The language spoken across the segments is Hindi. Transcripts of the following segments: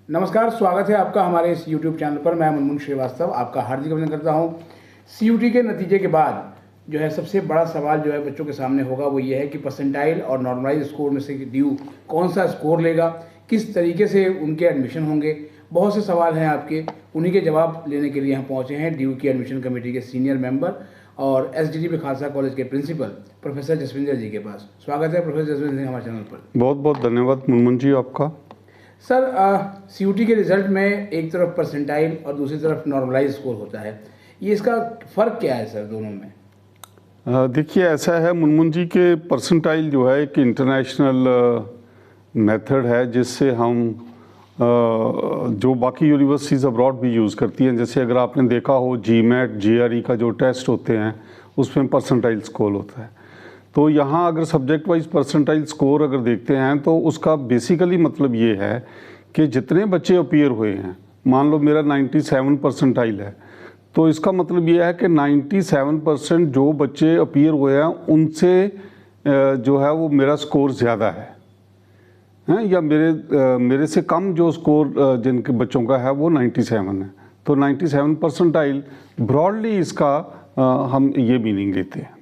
नमस्कार, स्वागत है आपका हमारे इस YouTube चैनल पर। मैं मुनमुन श्रीवास्तव आपका हार्दिक अभिनंदन करता हूं। CUT के नतीजे के बाद जो है सबसे बड़ा सवाल जो है बच्चों के सामने होगा वो ये है कि परसेंटाइल और नॉर्मलाइज स्कोर में से ड्यू कौन सा स्कोर लेगा, किस तरीके से उनके एडमिशन होंगे। बहुत से सवाल हैं आपके, उन्हीं के जवाब लेने के लिए हम पहुँचे हैं ड्यू की एडमिशन कमेटी के सीनियर मेंबर और SDDP खालसा कॉलेज के प्रिंसिपल प्रोफेसर जसविंदर जी के पास। स्वागत है प्रोफेसर जसविंदर जी हमारे चैनल पर। बहुत बहुत धन्यवाद मुनमुन जी आपका। सर, CUT के रिजल्ट में एक तरफ परसेंटाइल और दूसरी तरफ नॉर्मलाइज स्कोर होता है, ये इसका फ़र्क क्या है सर दोनों में? देखिए, ऐसा है मुनमुन जी के परसेंटाइल जो है एक इंटरनेशनल मेथड है जिससे हम जो बाकी यूनिवर्सिटीज़ अब्रॉड भी यूज़ करती हैं। जैसे अगर आपने देखा हो GMAT GRE का जो टेस्ट होते हैं उसमें परसेंटाइल स्कोर होता है। तो यहाँ अगर सब्जेक्ट वाइज परसेंटाइल स्कोर अगर देखते हैं तो उसका बेसिकली मतलब ये है कि जितने बच्चे अपीयर हुए हैं, मान लो मेरा 97 परसेंटाइल है, तो इसका मतलब ये है कि 97% जो बच्चे अपीयर हुए हैं उनसे जो है वो मेरा स्कोर ज़्यादा है या मेरे से कम जो स्कोर जिनके बच्चों का है वो 97 है। तो 97 परसेंटाइल ब्रॉडली इसका हम ये मीनिंग लेते हैं।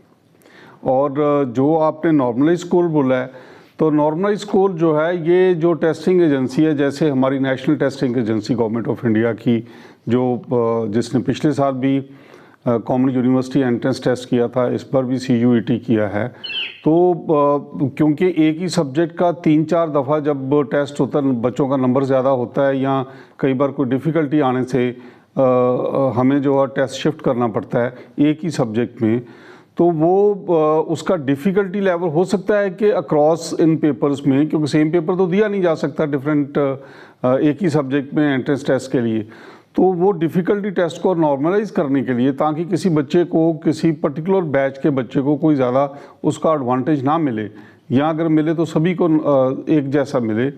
और जो आपने नॉर्मलाइज स्कोर बोला है, तो नॉर्मलाइज स्कोर जो है ये जो टेस्टिंग एजेंसी है, जैसे हमारी national testing agency government of India की जो जिसने पिछले साल भी कॉमन यूनिवर्सिटी एंट्रेंस टेस्ट किया था, इस पर भी CUET किया है। तो क्योंकि एक ही सब्जेक्ट का 3-4 दफ़ा जब टेस्ट होता है, बच्चों का नंबर ज़्यादा होता है या कई बार कोई डिफ़िकल्टी आने से हमें जो है टेस्ट शिफ्ट करना पड़ता है एक ही सब्जेक्ट में, तो वो उसका डिफ़िकल्टी लेवल हो सकता है कि अक्रॉस इन पेपर्स में, क्योंकि सेम पेपर तो दिया नहीं जा सकता डिफरेंट एक ही सब्जेक्ट में एंट्रेंस टेस्ट के लिए। तो वो डिफ़िकल्टी टेस्ट को नॉर्मलाइज करने के लिए, ताकि किसी बच्चे को, किसी पर्टिकुलर बैच के बच्चे को कोई ज़्यादा उसका एडवांटेज ना मिले, या अगर मिले तो सभी को एक जैसा मिले,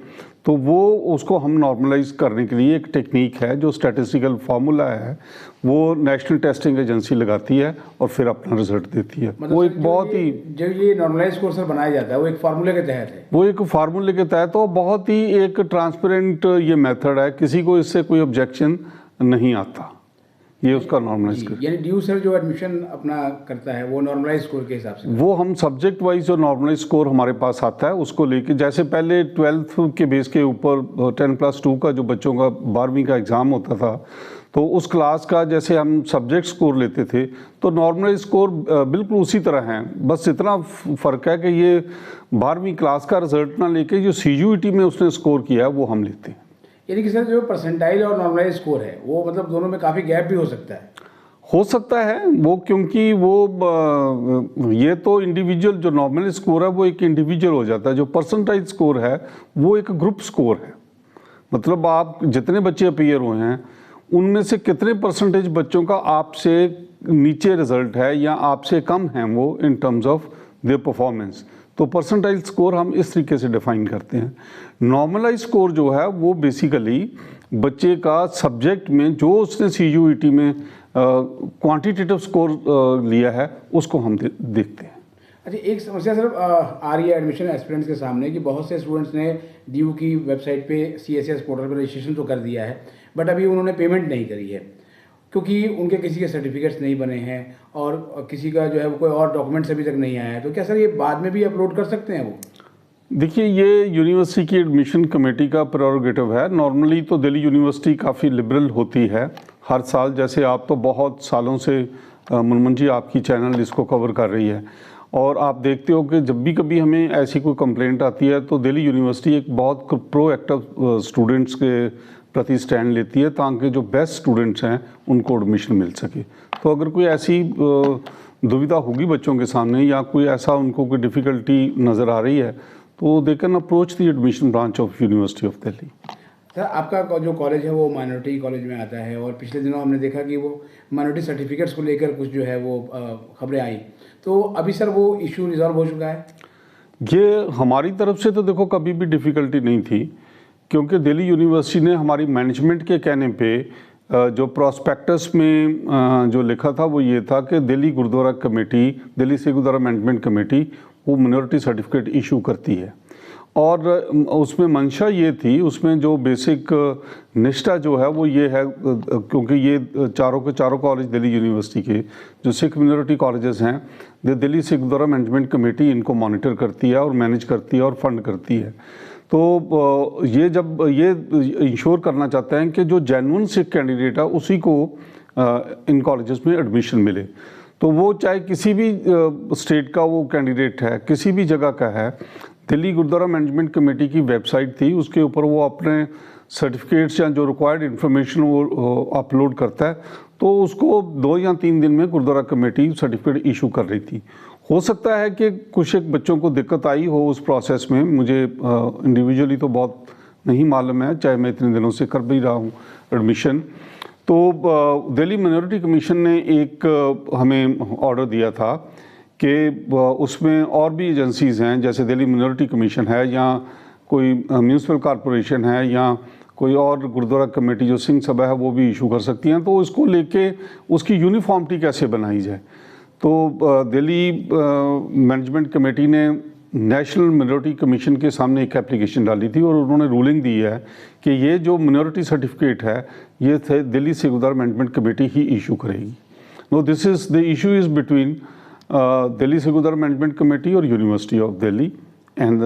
तो वो उसको हम नॉर्मलाइज करने के लिए एक टेक्निक है जो स्टैटिस्टिकल फार्मूला है, वो नेशनल टेस्टिंग एजेंसी लगाती है और फिर अपना रिजल्ट देती है। मतलब वो एक बहुत ही जो ये नॉर्मलाइज स्कोर सर बनाया जाता है वो एक फार्मूले के तहत है। वो एक फार्मूले के तहत तो बहुत ही एक ट्रांसपेरेंट ये मेथड है, किसी को इससे कोई ऑब्जेक्शन नहीं आता। ये उसका नॉर्मलाइज यानी ड्यू सर जो एडमिशन अपना करता है वो नॉर्मलाइज स्कोर के हिसाब से, वो हम सब्जेक्ट वाइज जो नॉर्मलाइज स्कोर हमारे पास आता है उसको लेके, जैसे पहले 12th के बेस के ऊपर 10+2 का जो बच्चों का 12वीं का एग्ज़ाम होता था, तो उस क्लास का जैसे हम सब्जेक्ट स्कोर लेते थे, तो नॉर्मलाइज स्कोर बिल्कुल उसी तरह है। बस इतना फ़र्क है कि ये 12वीं क्लास का रिजल्ट ना लेके जो CUET में उसने स्कोर किया है वो हम लेते हैं। यानी कि सर जो परसेंटाइल और नॉर्मलाइज स्कोर है वो मतलब दोनों में काफ़ी गैप भी हो सकता है वो, क्योंकि वो ये तो इंडिविजुअल जो नॉर्मल स्कोर है वो एक इंडिविजुअल हो जाता है, जो परसेंटाइल स्कोर है वो एक ग्रुप स्कोर है। मतलब आप जितने बच्चे अपीयर हुए हैं उनमें से कितने परसेंटेज बच्चों का आपसे नीचे रिजल्ट है या आपसे कम है वो in terms of their performance. तो परसेंटाइल स्कोर हम इस तरीके से डिफाइन करते हैं। नॉर्मलाइज स्कोर जो है वो बेसिकली बच्चे का सब्जेक्ट में जो उसने CUET में क्वांटिटेटिव स्कोर लिया है उसको हम देखते हैं। अच्छा, एक समस्या सर आ रही है एडमिशन एस्पिरेंट्स के सामने कि बहुत से स्टूडेंट्स ने ड्यू की वेबसाइट पे CSS पोर्टल पर रजिस्ट्रेशन तो कर दिया है, बट अभी उन्होंने पेमेंट नहीं करी है क्योंकि उनके किसी के सर्टिफिकेट्स नहीं बने हैं और किसी का जो है वो कोई और डॉक्यूमेंट्स अभी तक नहीं आया है। तो क्या सर ये बाद में भी अपलोड कर सकते हैं वो? देखिए, ये यूनिवर्सिटी की एडमिशन कमेटी का प्रेरोगेटिव है। नॉर्मली तो दिल्ली यूनिवर्सिटी काफ़ी लिबरल होती है हर साल, जैसे आप तो बहुत सालों से मुनमुन जी आपकी चैनल इसको कवर कर रही है, और आप देखते हो कि जब भी कभी हमें ऐसी कोई कंप्लेंट आती है तो दिल्ली यूनिवर्सिटी एक बहुत प्रोएक्टिव स्टूडेंट्स के प्रति स्टैंड लेती है, ताकि जो बेस्ट स्टूडेंट्स हैं उनको एडमिशन मिल सके। तो अगर कोई ऐसी दुविधा होगी बच्चों के सामने या कोई ऐसा उनको कोई डिफ़िकल्टी नज़र आ रही है, तो they can approach the admission branch of university of Delhi. Sir, आपका जो कॉलेज है वो माइनॉरिटी कॉलेज में आता है और पिछले दिनों हमने देखा कि वो माइनॉरिटी सर्टिफिकेट्स को लेकर कुछ जो है वो खबरें आई, तो अभी सर वो इशू रिजॉल्व हो चुका है? ये हमारी तरफ से तो देखो कभी भी डिफ़िकल्टी नहीं थी, क्योंकि दिल्ली यूनिवर्सिटी ने हमारी मैनेजमेंट के कहने पे जो प्रॉस्पेक्टस में जो लिखा था वो ये था कि Delhi Gurdwara committee, Delhi Sikh Gurdwara management committee वो मिनॉरिटी सर्टिफिकेट इशू करती है, और उसमें मंशा ये थी, उसमें जो बेसिक निष्ठा जो है वो ये है, क्योंकि ये चारों के चारों कॉलेज दिल्ली यूनिवर्सिटी के जो सिख मिनोरिटी कॉलेजेस हैं, दिल्ली सिख गुरुद्वारा मैनेजमेंट कमेटी इनको मॉनिटर करती है और मैनेज करती है और फंड करती है। तो ये जब ये इंश्योर करना चाहते हैं कि जो जेन्युइन सिख कैंडिडेट है उसी को इन कॉलेजेस में एडमिशन मिले, तो वो चाहे किसी भी स्टेट का वो कैंडिडेट है, किसी भी जगह का है, दिल्ली गुरुद्वारा मैनेजमेंट कमेटी की वेबसाइट थी, उसके ऊपर वो अपने सर्टिफिकेट्स या जो रिक्वायर्ड इन्फॉर्मेशन वो अपलोड करता है, तो उसको 2 या 3 दिन में गुरुद्वारा कमेटी सर्टिफिकेट इशू कर रही थी। हो सकता है कि कुछ एक बच्चों को दिक्कत आई हो उस प्रोसेस में, मुझे इंडिविजुअली तो बहुत नहीं मालूम है, चाहे मैं इतने दिनों से कर भी रहा हूँ एडमिशन। तो दिल्ली माइनॉरिटी कमीशन ने एक हमें ऑर्डर दिया था कि उसमें और भी एजेंसीज़ हैं, जैसे दिल्ली माइनॉरिटी कमीशन है या कोई म्यूनसिपल कॉरपोरेशन है या कोई और गुरुद्वारा कमेटी जो सिंह सभा है वो भी इशू कर सकती हैं, तो इसको लेके उसकी यूनिफॉर्मिटी कैसे बनाई जाए। तो दिल्ली मैनेजमेंट कमेटी ने नेशनल मिनॉरिटी कमीशन के सामने एक एप्लीकेशन डाली थी और उन्होंने रूलिंग दी है कि ये जो मिनॉरिटी सर्टिफिकेट है ये थे दिल्ली सिख गुरुद्वारा मैनेजमेंट कमेटी ही इशू करेगी। No, this is the issue is between Delhi Sikh Gurdwara management committee और यूनिवर्सिटी ऑफ दिल्ली एंड